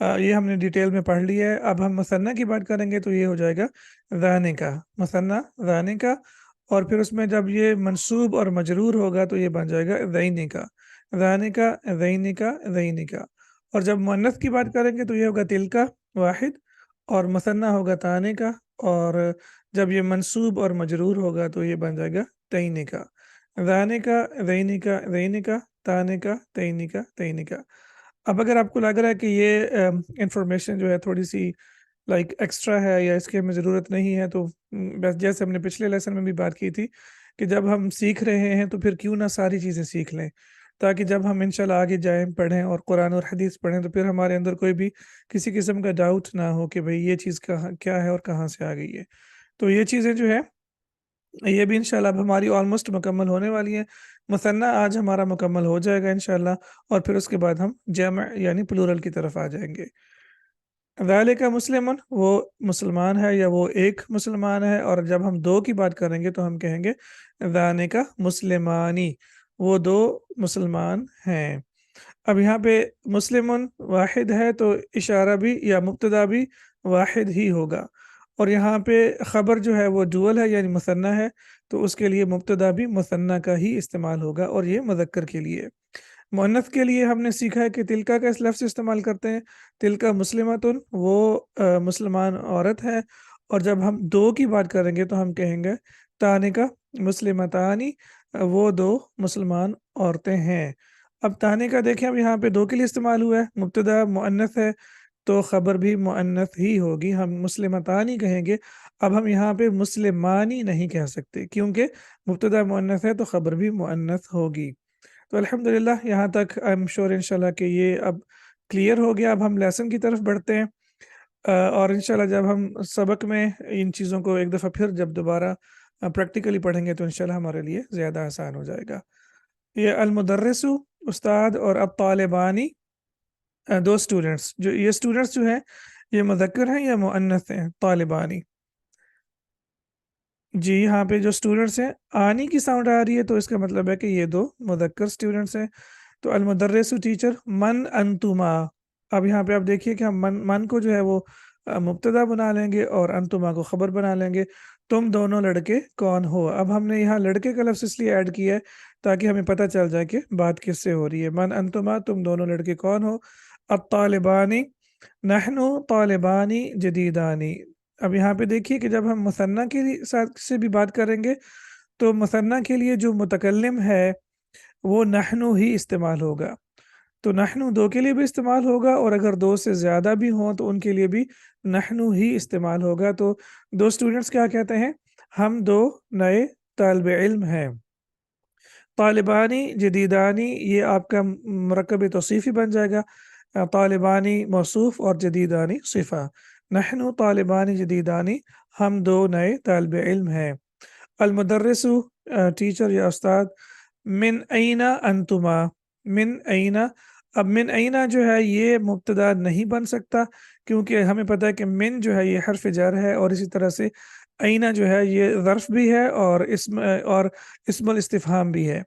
یہ ہم نے ڈیٹیل میں پڑھ لیا ہے. اب ہم مثنیٰ کی بات کریں گے تو یہ ہو جائے گا ذَانِکَ، مثنیٰ ذَانِکَ. اور پھر اس میں جب یہ منصوب اور مجرور ہوگا تو یہ بن جائے گا ذَینِکَ، ذَانِکَ ذَینِکَ ذَینِکَ. اور جب مؤنث کی بات کریں گے تو یہ ہوگا تلک واحد، اور مثنیٰ ہوگا تانِکَ. اور جب یہ منصوب اور مجرور ہوگا تو یہ بن جائے گا تَینِکَ، ذَانِکَ ذَینِکَ ذَینِکَ تانِکَ تَینِکَ تَینِکَ. اب اگر آپ کو لگ رہا ہے کہ یہ انفارمیشن جو ہے تھوڑی سی لائک ایکسٹرا ہے یا اس کی ہمیں ضرورت نہیں ہے، تو بس جیسے ہم نے پچھلے لیسن میں بھی بات کی تھی کہ جب ہم سیکھ رہے ہیں تو پھر کیوں نہ ساری چیزیں سیکھ لیں، تاکہ جب ہم انشاءاللہ آگے جائیں پڑھیں اور قرآن اور حدیث پڑھیں تو پھر ہمارے اندر کوئی بھی کسی قسم کا ڈاؤٹ نہ ہو کہ بھئی یہ چیز کہاں کیا ہے اور کہاں سے آ گئی ہے. تو یہ چیزیں جو ہے یہ بھی انشاءاللہ اب ہماری آلموسٹ مکمل ہونے والی ہیں. مثنیٰ آج ہمارا مکمل ہو جائے گا انشاءاللہ، اور پھر اس کے بعد ہم جمع یعنی پلورل کی طرف آ جائیں گے. ذالک مسلمن، وہ مسلمان ہے یا وہ ایک مسلمان ہے. اور جب ہم دو کی بات کریں گے تو ہم کہیں گے ذالک مسلمانی، وہ دو مسلمان ہیں. اب یہاں پہ مسلمن واحد ہے تو اشارہ بھی یا مبتدا بھی واحد ہی ہوگا. اور یہاں پہ خبر جو ہے وہ ڈول ہے یعنی مثنیٰ ہے، تو اس کے لیے مبتدا بھی مثنیٰ کا ہی استعمال ہوگا، اور یہ مذکر کے لیے. مؤنث کے لیے ہم نے سیکھا ہے کہ تلکا کا اس لفظ سے استعمال کرتے ہیں. تلکا مسلمتن، وہ مسلمان عورت ہے. اور جب ہم دو کی بات کریں گے تو ہم کہیں گے تانکا مسلمتانی، وہ دو مسلمان عورتیں ہیں. اب تانے کا دیکھیں، اب یہاں پہ دو کے لیے استعمال ہوا ہے، مبتدا مؤنث ہے تو خبر بھی مؤنث ہی ہوگی، ہم مسلمتانی کہیں گے. اب ہم یہاں پہ مسلمانی نہیں کہہ سکتے کیونکہ مبتدا مؤنث ہے تو خبر بھی مؤنث ہوگی. تو الحمدللہ یہاں تک آئی ایم شور انشاءاللہ کہ یہ اب کلیئر ہو گیا. اب ہم لیسن کی طرف بڑھتے ہیں، اور انشاءاللہ جب ہم سبق میں ان چیزوں کو ایک دفعہ پھر جب دوبارہ پریکٹیکلی پڑھیں گے تو انشاءاللہ ہمارے لیے زیادہ آسان ہو جائے گا. یہ المدرس استاد اور اب طالبانی دو اسٹوڈنٹس، جو یہ اسٹوڈنٹس جو ہیں یہ مذکر ہیں یا مؤنث ہیں؟ طالبانی. جی یہاں پہ جو اسٹوڈنٹس ہیں آنی کی ساؤنڈ آ رہی ہے تو اس کا مطلب ہے کہ یہ دو مذکر اسٹوڈنٹس ہیں. تو المدرس ٹیچر، من انتما. اب یہاں پہ آپ دیکھیے کہ ہم من کو جو ہے وہ مبتدا بنا لیں گے اور انتما کو خبر بنا لیں گے. تم دونوں لڑکے کون ہو. اب ہم نے یہاں لڑکے کا لفظ اس لیے ایڈ کیا ہے تاکہ ہمیں پتہ چل جائے کہ بات کس سے ہو رہی ہے. من انتما، تم دونوں لڑکے کون ہو. اب طالبانی، نحنو طالبانی جدیدانی. اب یہاں پہ دیکھیے کہ جب ہم مثنیٰ کے ساتھ سے بھی بات کریں گے تو مثنیٰ کے لیے جو متکلم ہے وہ نحنو ہی استعمال ہوگا. تو نحنو دو کے لیے بھی استعمال ہوگا، اور اگر دو سے زیادہ بھی ہوں تو ان کے لیے بھی نحنو ہی استعمال ہوگا. تو دو اسٹوڈنٹس کیا کہتے ہیں؟ ہم دو نئے طالب علم ہیں. طالبانی جدیدانی، یہ آپ کا مرکب توصیفی بن جائے گا. طالبانی موصوف اور جدیدانی صفہ. نحن طالبانی جدیدانی، ہم دو نئے طالب علم ہیں. المدرس ٹیچر یا استاد، من این انتما. من این، اب من این جو ہے یہ مبتدا نہیں بن سکتا کیونکہ ہمیں پتہ ہے کہ من جو ہے یہ حرف جر ہے، اور اسی طرح سے این جو ہے یہ ظرف بھی ہے اور اسم الاستفہام بھی ہے.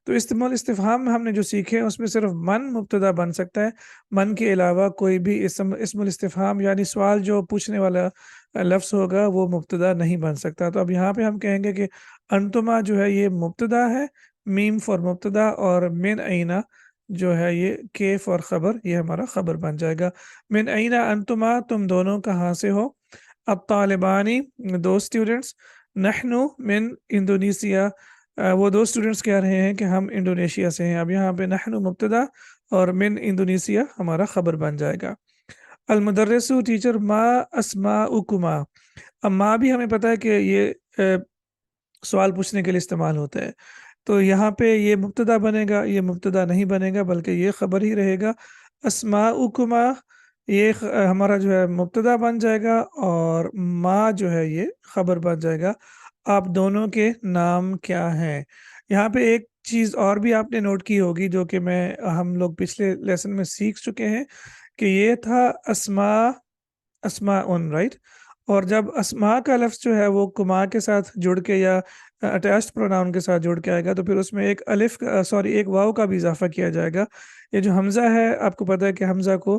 تو اسم الاستفہام میں ہم نے جو سیکھے اس میں صرف من مبتدا بن سکتا ہے، من کے علاوہ کوئی بھی اسم الاستفہام یعنی سوال جو پوچھنے والا لفظ ہوگا وہ مبتدا نہیں بن سکتا. تو اب یہاں پہ ہم کہیں گے کہ انتما جو ہے یہ مبتدا ہے، میم فور مبتدا، اور من اینا جو ہے یہ کیف اور خبر، یہ ہمارا خبر بن جائے گا. من اینا انتما، تم دونوں کہاں سے ہو. اب طالبانی دو اسٹوڈنٹس، نحنو من انڈونیسیا، وہ دو اسٹوڈنٹس کہہ رہے ہیں کہ ہم انڈونیشیا سے ہیں. اب یہاں پہ نحنو مبتدا اور من انڈونیسیا ہمارا خبر بن جائے گا. المدرس ٹیچر، ما اسماؤکما. اب ما بھی ہمیں پتہ ہے کہ یہ سوال پوچھنے کے لیے استعمال ہوتا ہے، تو یہاں پہ یہ مبتدا بنے گا، یہ مبتدا نہیں بنے گا بلکہ یہ خبر ہی رہے گا. اسماؤکما یہ ہمارا جو ہے مبتدا بن جائے گا، اور ما جو ہے یہ خبر بن جائے گا. آپ دونوں کے نام کیا ہیں. یہاں پہ ایک چیز اور بھی آپ نے نوٹ کی ہوگی جو کہ ہم لوگ پچھلے لیسن میں سیکھ چکے ہیں کہ یہ تھا اسماء رائٹ. اور جب اسماء کا لفظ جو ہے وہ کما کے ساتھ جڑ کے یا اٹیچڈ پروناؤن کے ساتھ جڑ کے آئے گا تو پھر اس میں ایک واو کا بھی اضافہ کیا جائے گا. یہ جو حمزہ ہے آپ کو پتہ ہے کہ حمزہ کو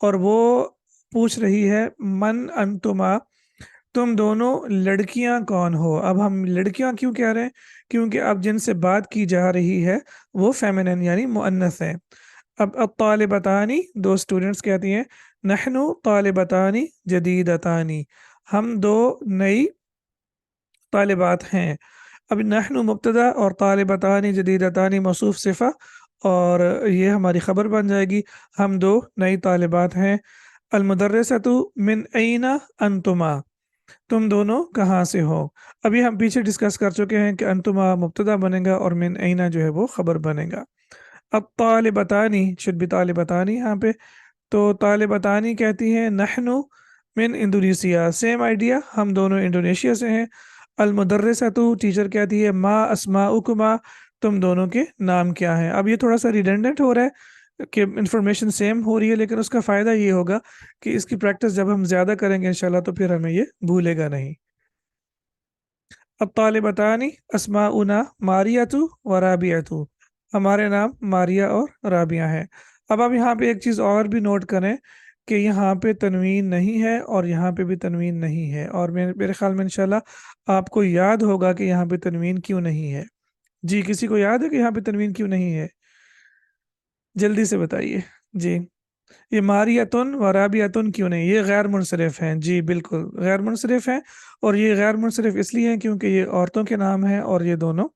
اور وہ پوچھ رہی ہے من انتما، تم دونوں لڑکیاں کون ہو۔ اب ہم لڑکیاں کیوں کہہ رہے ہیں؟ کیونکہ اب جن سے بات کی جا رہی ہے وہ فیمنن یعنی مؤنث ہے۔ اب الطالبتانی دو اسٹوڈنٹس کہتی ہیں نحنو طالبتانی جدیدتانی، ہم دو نئی طالبات ہیں۔ اب نحن مبتدا اور طالبتانی جدیدتانی موصوف صفہ، اور یہ ہماری خبر بن جائے گی، ہم دو نئی طالبات ہیں۔ المدرسۃ من این انتما، تم دونوں کہاں سے ہو۔ ابھی ہم پیچھے ڈسکس کر چکے ہیں کہ انتما مبتدا بنے گا اور من این جو ہے وہ خبر بنے گا۔ اب طالبتانی شد بھی طالبتانی یہاں پہ، تو طالبتانی کہتی ہیں نحنو من انڈونیشیا، سیم آئیڈیا، ہم دونوں انڈونیشیا سے ہیں۔ المدرسۃ ٹیچر کہتی ہے ما اسماؤکما، تم دونوں کے نام کیا ہیں۔ اب یہ تھوڑا سا ریڈنڈنٹ ہو رہا ہے کہ انفارمیشن سیم ہو رہی ہے، لیکن اس کا فائدہ یہ ہوگا کہ اس کی پریکٹس جب ہم زیادہ کریں گے انشاءاللہ تو پھر ہمیں یہ بھولے گا نہیں۔ اب طالبتانی اسماؤنا ماریاتو و رابعتو، ہمارے نام ماریہ اور رابعہ ہیں۔ اب آپ یہاں پہ ایک چیز اور بھی نوٹ کریں کہ یہاں پہ تنوین نہیں ہے اور یہاں پہ بھی تنوین نہیں ہے، اور میرے خیال میں انشاءاللہ آپ کو یاد ہوگا کہ یہاں پہ تنوین کیوں نہیں ہے۔ جی کسی کو یاد ہے کہ یہاں پہ تنوین کیوں نہیں ہے؟ جلدی سے بتائیے جی۔ یہ ماریتن و رابعتن کیوں نہیں؟ یہ غیر منصرف ہیں، جی بالکل غیر منصرف ہیں، اور یہ غیر منصرف اس لیے ہیں کیونکہ یہ عورتوں کے نام ہیں اور یہ دونوں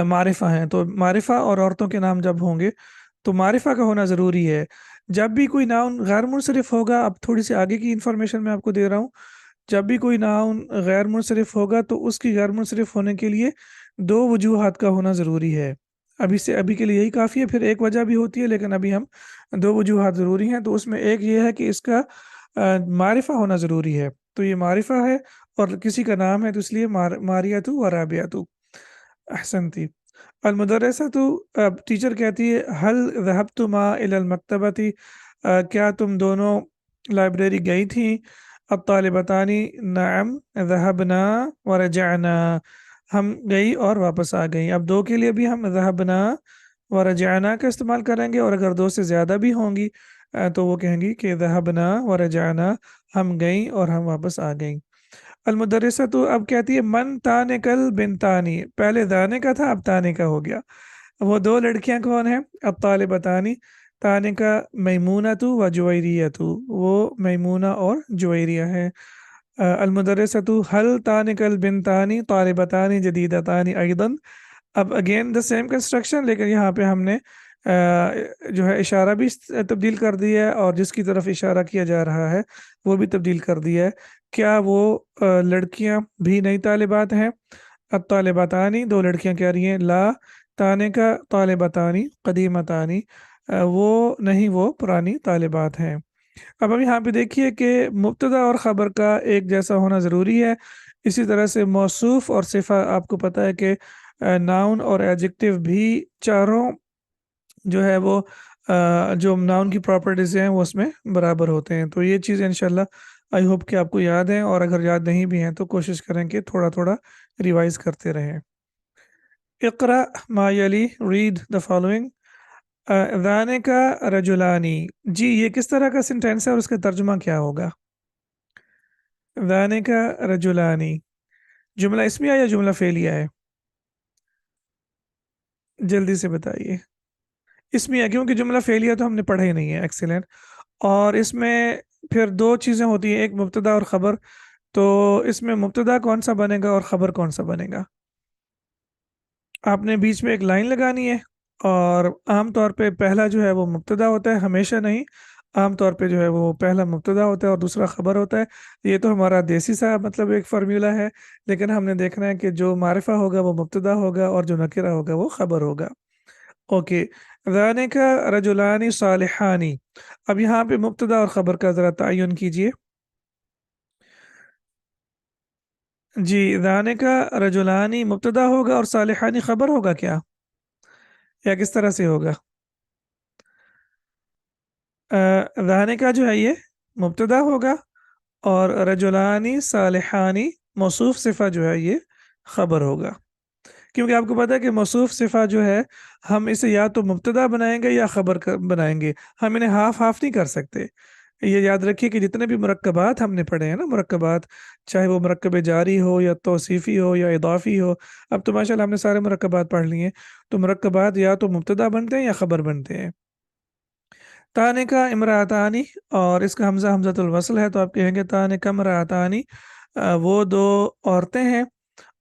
معرفہ ہیں۔ تو معرفہ اور عورتوں کے نام جب ہوں گے تو معرفہ کا ہونا ضروری ہے۔ جب بھی کوئی ناؤن غیر منصرف ہوگا، اب تھوڑی سی آگے کی انفارمیشن میں آپ کو دے رہا ہوں، جب بھی کوئی ناؤن غیر منصرف ہوگا تو اس کی غیر منصرف ہونے کے لیے دو وجوہات کا ہونا ضروری ہے۔ ابھی کے لیے یہی کافی ہے، پھر ایک وجہ بھی ہوتی ہے لیکن ابھی ہم دو وجوہات ضروری ہیں۔ تو اس میں ایک یہ ہے کہ اس کا معرفہ ہونا ضروری ہے، تو یہ معرفہ ہے اور کسی کا نام ہے، تو اس لیے ماریاتو و رابعتو۔ احسنتی۔ المدرسۃ، اب ٹیچر کہتی ہے حل ذهبتما الى المکتبۃ، کیا تم دونوں لائبریری گئی تھیں؟ الطالبتانی نعم ذهبنا ورجعنا، ہم گئی اور واپس آ گئیں۔ اب دو کے لیے بھی ہم ذهبنا ورجعنا کا استعمال کریں گے، اور اگر دو سے زیادہ بھی ہوں گی تو وہ کہیں گی کہ ذهبنا ورجعنا، ہم گئیں اور ہم واپس آ گئیں۔ المدرسہ تو اب کہتی ہے من تانے کل بن تانی، پہلے دانے کا تھا اب تانے کا ہو گیا۔ وہ دو لڑکیاں کون ہیں؟ اب طالبتانی، تانے کا میمونہ تو و جویریہ تو، وہ میمونہ اور جویریہ ہیں۔ المدرسہ تو حل تانے کل بن تانی طالبتانی جدیدتانی ایضاً، اب اگین دا سیم کنسٹرکشن، لیکن یہاں پہ ہم نے جو ہے اشارہ بھی تبدیل کر دیا ہے، اور جس کی طرف اشارہ کیا جا رہا ہے وہ بھی تبدیل کر دیا ہے۔ کیا وہ لڑکیاں بھی نئی طالبات ہیں؟ الطالبتانی، دو لڑکیاں کہہ رہی ہیں لا تانے کا طالبتانی قدیمتانی، وہ نہیں، وہ پرانی طالبات ہیں۔ اب ہم یہاں پہ دیکھیے کہ مبتدا اور خبر کا ایک جیسا ہونا ضروری ہے، اسی طرح سے موصوف اور صفہ، آپ کو پتہ ہے کہ ناؤن اور ایڈجیکٹیو بھی چاروں جو ہے وہ جو ناؤن کی پراپرٹیز ہیں وہ اس میں برابر ہوتے ہیں۔ تو یہ چیز انشاءاللہ آئی ہوپ کہ آپ کو یاد ہیں، اور اگر یاد نہیں بھی ہیں تو کوشش کریں کہ تھوڑا تھوڑا ریوائز کرتے رہیں۔ اقرا ما یلی، ریڈ دا فالوئنگ۔ ذانے کا رجلانی، جی یہ کس طرح کا سینٹینس ہے اور اس کا ترجمہ کیا ہوگا؟ ذانے کا رجلانی جملہ اسمیہ یا جملہ فعلیہ ہے؟ جلدی سے بتائیے۔ اسمیہ، کیونکہ جملہ فعلیہ تو ہم نے پڑھا ہی نہیں ہے، ایکسیلنٹ۔ اور اس میں پھر دو چیزیں ہوتی ہیں، ایک مبتدا اور خبر، تو اس میں مبتدا کون سا بنے گا اور خبر کون سا بنے گا؟ آپ نے بیچ میں ایک لائن لگانی ہے، اور عام طور پہ پہلا جو ہے وہ مبتدا ہوتا ہے، ہمیشہ نہیں، عام طور پہ جو ہے وہ پہلا مبتدا ہوتا ہے اور دوسرا خبر ہوتا ہے۔ یہ تو ہمارا دیسی سا مطلب ایک فارمولا ہے، لیکن ہم نے دیکھنا ہے کہ جو معرفہ ہوگا وہ مبتدا ہوگا اور جو نکرہ ہوگا وہ خبر ہوگا۔ اوکے، ذانے کا رجلانی صالحانی، اب یہاں پہ مبتدا اور خبر کا ذرا تعین کیجئے۔ جی، ذانے کا رجلانی مبتدا ہوگا اور صالحانی خبر ہوگا کیا، یا کس طرح سے ہوگا؟ ذانے کا جو ہے یہ مبتدا ہوگا، اور رجلانی صالحانی موصوف صفہ جو ہے یہ خبر ہوگا۔ کیونکہ آپ کو پتہ ہے کہ موصوف صفہ جو ہے ہم اسے یا تو مبتدا بنائیں گے یا خبر بنائیں گے، ہم انہیں ہاف ہاف نہیں کر سکتے۔ یہ یاد رکھیے کہ جتنے بھی مرکبات ہم نے پڑھے ہیں نا، مرکبات چاہے وہ مرکب جاری ہو یا توصیفی ہو یا اضافی ہو، اب تو ماشاءاللہ ہم نے سارے مرکبات پڑھ لیے ہیں، تو مرکبات یا تو مبتدا بنتے ہیں یا خبر بنتے ہیں۔ تانے کا امراطانی، اور اس کا حمزہ حمزۃ الوصل ہے، تو آپ کہیں گے تانے کا امراطانی، وہ دو عورتیں ہیں،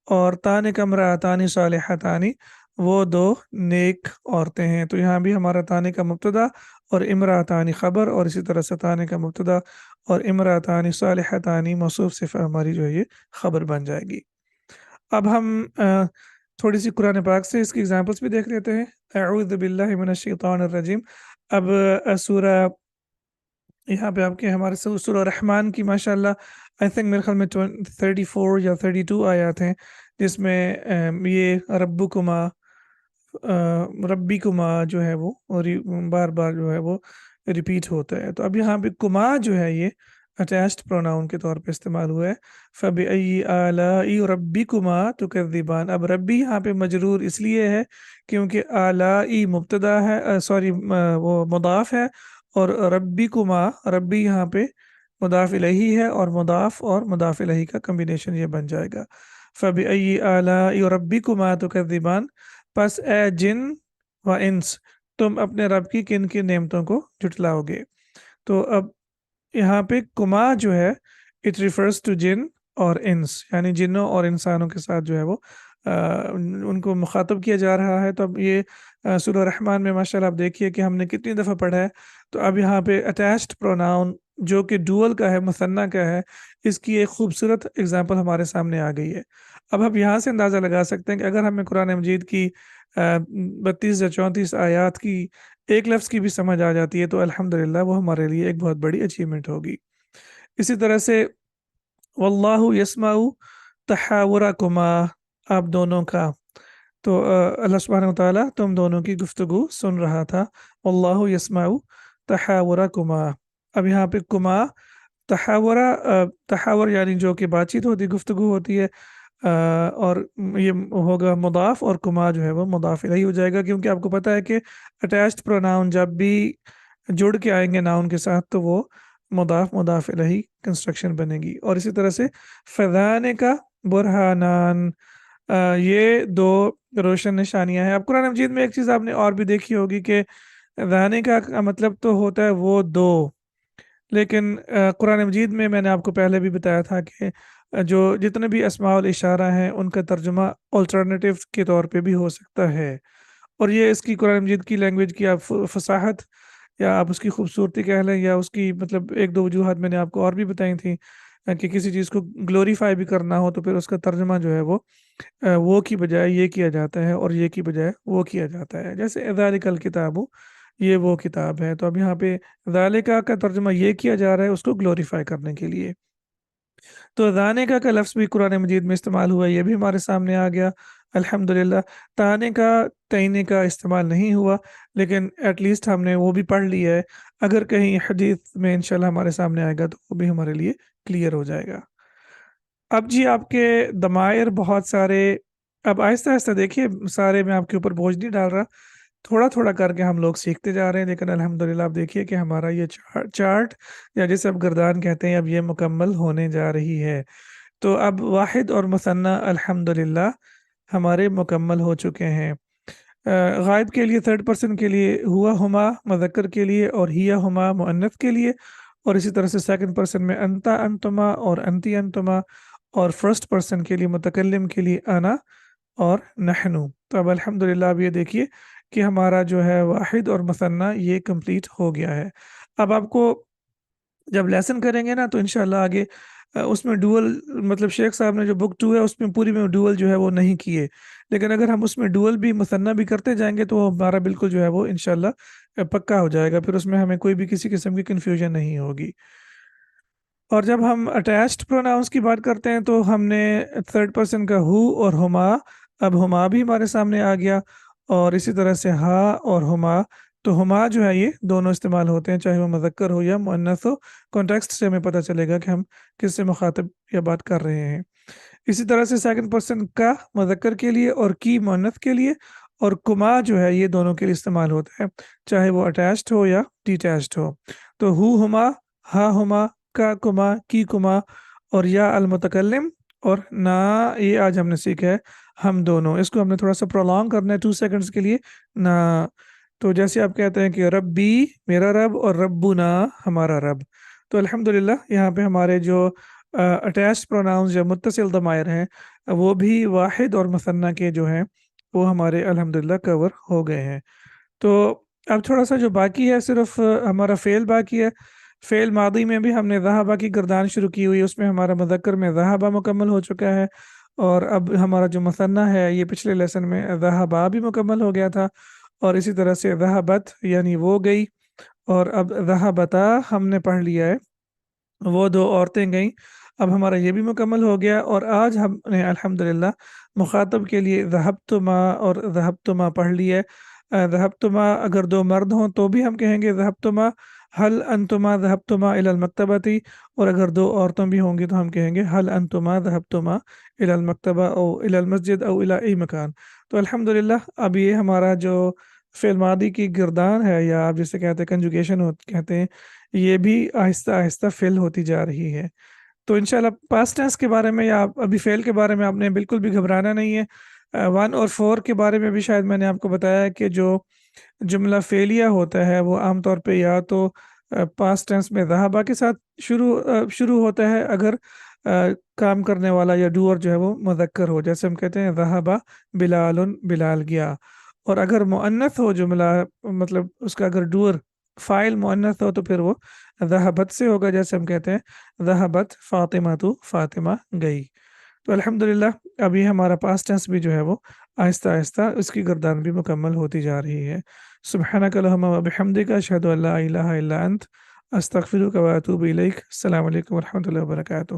اور تانے کا امراطانی صالحتانی، وہ دو نیک عورتیں ہیں۔ تو یہاں بھی ہمارا تانے کا مبتدا اور امراطانی خبر، اور اسی طرح سے تانے کا مبتدا اور امراطانی صالحتانی موصوف صفہ ہماری جو ہے یہ خبر بن جائے گی۔ اب ہم تھوڑی سی قرآن پاک سے اس کی اگزامپلس بھی دیکھ لیتے ہیں۔ اعوذ باللہ من الشیطان الرجیم۔ اب سورہ، یہاں پہ آپ کے ہمارے سورہ رحمان کی ماشاءاللہ آئی تھنک میرے خیال میں 34 یا 32 آیات ہیں، جس میں یہ ربکما، ربی کما جو ہے وہ، اور بار بار جو ہے وہ ریپیٹ ہوتا ہے۔ تو اب یہاں پہ کما جو ہے یہ اٹیچڈ پروناؤن کے طور پہ استعمال ہوا ہے۔ فَبِأَيِّ آلَاءِ رَبِّكُمَا تُكَذِّبَانِ۔ اب ربی یہاں پہ مجرور اس لیے ہے کیونکہ آلائی مبتدا ہے، سوری وہ مضاف ہے، اور ربکما، ربی یہاں پہ مضاف الیہ ہے، اور مضاف الیہ کا کمبینیشن یہ بن جائے گا۔ فَبِأَيِّ آلَاءِ رَبِّكُمَا تُكَذِّبَانِ، پس اے جن و انس، تم اپنے رب کی کن کن نعمتوں کو جھٹلاؤ گے۔ تو اب یہاں پہ کما جو ہے اٹ ریفرز ٹو جن اور انس، یعنی جنوں اور انسانوں کے ساتھ جو ہے وہ ان کو مخاطب کیا جا رہا ہے۔ تو اب یہ سورہ رحمان میں ماشاءاللہ آپ دیکھیے کہ ہم نے کتنی دفعہ پڑھا ہے۔ تو اب یہاں پہ اٹیچڈ پروناؤن جو کہ ڈوئل کا ہے، مثنیٰ کا ہے، اس کی ایک خوبصورت اگزامپل ہمارے سامنے آ گئی ہے۔ اب ہم یہاں سے اندازہ لگا سکتے ہیں کہ اگر ہمیں قرآن مجید کی 32 یا 34 آیات کی ایک لفظ کی بھی سمجھ آ جاتی ہے تو الحمدللہ وہ ہمارے لیے ایک بہت بڑی اچیومنٹ ہوگی۔ اسی طرح سے واللہ یسمع تحاورکما، آپ دونوں کا، تو اللہ سبحانہ وتعالیٰ تم دونوں کی گفتگو سن رہا تھا۔ واللہ یسمع تحاورکما، اب یہاں پہ کما تحاور یعنی جو کہ بات چیت ہوتی، گفتگو ہوتی ہے، اور یہ ہوگا مضاف، اور کما جو ہے وہ مضاف الیہ ہو جائے گا، کیونکہ آپ کو پتہ ہے کہ اٹیچڈ پروناؤن جب بھی جڑ کے آئیں گے ناؤن کے ساتھ تو وہ مضاف الیہ کنسٹرکشن بنے گی۔ اور اسی طرح سے فذان کا برہانان، یہ دو روشن نشانیاں ہیں۔ اب قرآن مجید میں ایک چیز آپ نے اور بھی دیکھی ہوگی کہ ذانے کا مطلب تو ہوتا ہے وہ دو، لیکن قرآن مجید میں نے آپ کو پہلے بھی بتایا تھا کہ جو جتنے بھی اسماء الاشارہ ہیں ان کا ترجمہ الٹرنیٹیو کے طور پہ بھی ہو سکتا ہے، اور یہ اس کی قرآن مجید کی لینگویج کی آپ فصاحت یا آپ اس کی خوبصورتی کہہ لیں، یا اس کی مطلب ایک دو وجوہات میں نے آپ کو اور بھی بتائی تھیں کہ کسی چیز کو گلوریفائی بھی کرنا ہو تو پھر اس کا ترجمہ جو ہے وہ کی بجائے یہ کیا جاتا ہے، اور یہ کی بجائے وہ کیا جاتا ہے، جیسے ذالک الکتاب، یہ وہ کتاب ہے۔ تو اب یہاں پہ ذالکا کا ترجمہ یہ کیا جا رہا ہے اس کو گلوریفائی کرنے کے لیے۔ تو ذانکا کا لفظ بھی قرآن مجید میں استعمال ہوا، یہ بھی ہمارے سامنے آ گیا الحمدللہ۔ تانے کا تعینے کا استعمال نہیں ہوا، لیکن ایٹ لیسٹ ہم نے وہ بھی پڑھ لیا ہے، اگر کہیں حدیث میں انشاءاللہ ہمارے سامنے آئے گا تو وہ بھی ہمارے لیے کلیئر ہو جائے گا۔ اب جی آپ کے ضمائر بہت سارے، اب آہستہ آہستہ دیکھیے، سارے میں آپ کے اوپر بوجھ نہیں ڈال رہا، تھوڑا تھوڑا کر کے ہم لوگ سیکھتے جا رہے ہیں، لیکن الحمدللہ آپ دیکھیے کہ ہمارا یہ چارٹ یا جسے اب گردان کہتے ہیں اب یہ مکمل ہونے جا رہی ہے۔ تو اب واحد اور مثنیٰ الحمدللہ ہمارے مکمل ہو چکے ہیں۔ غائب کے لیے تھرڈ پرسن کے لیے ہوا ہما مذکر کے لیے، اور ہیا ہما مؤنث کے لیے، اور اسی طرح سے سیکنڈ پرسن میں انتا انتما اور انتی انتما، اور فرسٹ پرسن کے لیے متکلم کے لیے انا اور نحنو۔ تو اب الحمدللہ اب یہ دیکھیے کہ ہمارا جو ہے واحد اور مثنیٰ یہ کمپلیٹ ہو گیا ہے۔ اب آپ کو جب لیسن کریں گے نا تو انشاءاللہ آگے اس میں ڈوئل، مطلب شیخ صاحب نے جو بک 2 ہے اس میں پوری میں ڈوئل جو ہے وہ نہیں کیے، لیکن اگر ہم اس میں ڈوئل بھی مثنیٰ بھی کرتے جائیں گے تو ہمارا بالکل جو ہے وہ انشاءاللہ پکا ہو جائے گا، پھر اس میں ہمیں کوئی بھی کسی قسم کی کنفیوژن نہیں ہوگی۔ اور جب ہم اٹیچڈ پروناؤنس کی بات کرتے ہیں تو ہم نے تھرڈ پرسن کا ہو اور ہما، اب ہما بھی ہمارے سامنے آ گیا، اور اسی طرح سے ہا اور ہما، تو ہما جو ہے یہ دونوں استعمال ہوتے ہیں چاہے وہ مذکر ہو یا مؤنث ہو، کانٹیکسٹ سے ہمیں پتہ چلے گا کہ ہم کس سے مخاطب یا بات کر رہے ہیں۔ اسی طرح سے سیکنڈ پرسن کا مذکر کے لیے اور کی مؤنث کے لیے، اور کما جو ہے یہ دونوں کے لیے استعمال ہوتا ہے، چاہے وہ اٹیچڈ ہو یا ڈیٹیچڈ ہو۔ تو ہو ہما، ہا ہما، کا کما، کی کما، اور یا المتکلم، اور نا، یہ آج ہم نے سیکھا ہے ہم دونوں۔ اس کو ہم نے تھوڑا سا پرولونگ کرنا ہے 2 سیکنڈز کے لیے، نا۔ تو جیسے آپ کہتے ہیں کہ ربی میرا رب، اور ربنا ہمارا رب۔ تو الحمدللہ یہاں پہ ہمارے جو اٹیچ پروناؤنز یا متصل ضمائر ہیں وہ بھی واحد اور مثنیٰ کے جو ہیں وہ ہمارے الحمدللہ کور ہو گئے ہیں۔ تو اب تھوڑا سا جو باقی ہے صرف ہمارا فعل باقی ہے۔ فعل ماضی میں بھی ہم نے ذہبہ کی گردان شروع کی ہوئی، اس میں ہمارا مذکر میں ذہبہ مکمل ہو چکا ہے، اور اب ہمارا جو مثنیٰ ہے یہ پچھلے لیسن میں ذہبہ بھی مکمل ہو گیا تھا، اور اسی طرح سے ذہبت یعنی وہ گئی، اور اب ذہبتا ہم نے پڑھ لیا ہے، وہ 2 عورتیں گئیں۔ اب ہمارا یہ بھی مکمل ہو گیا، اور آج ہم نے الحمدللہ مخاطب کے لیے ذہبتما اور ذہبتما پڑھ لی ہے۔ ذہبتما اگر 2 مرد ہوں تو بھی ہم کہیں گے ذہبتما حل انتما ذہبتما الی المکتبتی، اور اگر 2 عورتوں بھی ہوں گی تو ہم کہیں گے حل انتما ذہبتما الی المکتبہ او الی المسجد او الی ای مکان۔ تو الحمدللہ اب یہ ہمارا جو فعل ماضی کی گردان ہے، یا آپ جسے کہتے ہیں کنجوگیشن کہتے ہیں، یہ بھی آہستہ آہستہ فل ہوتی جا رہی ہے۔ تو انشاءاللہ پاسٹ ٹینس کے بارے میں یا ابھی فعل کے بارے میں آپ نے بالکل بھی گھبرانا نہیں ہے۔ 1 اور 4 کے بارے میں بھی شاید میں نے آپ کو بتایا ہے کہ جو جملہ فعلیہ ہوتا ہے وہ عام طور پہ یا تو پاسٹ ٹینس میں ذہبہ کے ساتھ شروع ہوتا ہے اگر کام کرنے والا یا ڈوور جو ہے وہ مذکر ہو، جیسے ہم کہتے ہیں ذہبہ بلال، بلال گیا۔ اور اگر مؤنث ہو جملہ، مطلب اس کا اگر ڈوور فاعل مؤنث ہو تو پھر وہ ذہبت سے ہوگا، جیسے ہم کہتے ہیں ذہبت فاطمہ، تو فاطمہ گئی۔ تو الحمدللہ ابھی ہمارا پاسٹ ٹینس بھی جو ہے وہ آہستہ آہستہ اس کی گردان بھی مکمل ہوتی جا رہی ہے۔ سبحانک اللہم و بحمدک، اشہد ان لا الہ الا انت، استغفرک و اتوب الیک۔ السلام علیکم ورحمۃ اللہ وبرکاتہ۔